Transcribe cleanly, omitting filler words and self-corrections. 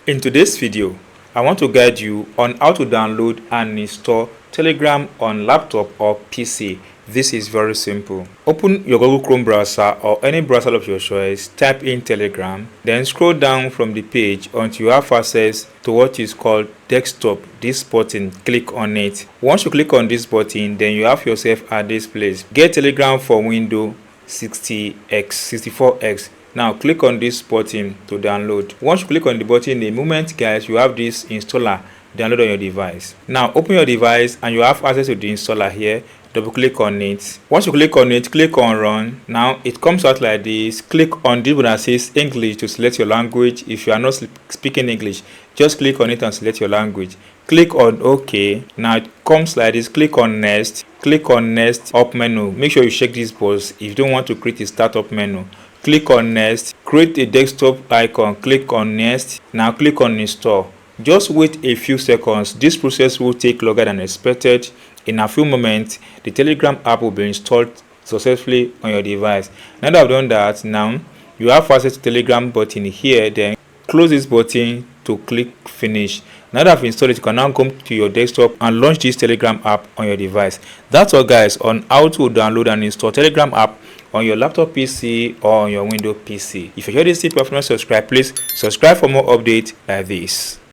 In today's video, I want to guide you on how to download and install Telegram on laptop or PC. This is very simple. Open your Google Chrome browser or any browser of your choice, type in Telegram, then scroll down from the page until you have access to what is called desktop. This button, click on it. Once you click on this button, then you have yourself at this place. Get Telegram for Windows 60x, 64x. Now click on this button to download. Once you click on the button, the moment guys, you have this installer download on your device. Now open your device and you have access to the installer here. Double click on it. Once you click on it, click on run. Now it comes out like this. Click on this one that says English to select your language. If you are not speaking English, just click on it and select your language. Click on OK. Now it comes like this. Click on next. Click on next up menu. Make sure you check this box if you don't want to create a startup menu. Click on next. Create a desktop icon. Click on next. Now click on install. Just wait a few seconds. This process will take longer than expected. In a few moments, the Telegram app will be installed successfully on your device. Now that I've done that, now you have access to Telegram button here. Then close this button to click finish. Now that I've installed it, you can now come to your desktop and launch this Telegram app on your device. That's all guys on how to download and install Telegram app on your laptop PC or on your Windows PC. If you enjoyed this tip, if you have not subscribed, please subscribe for more updates like this.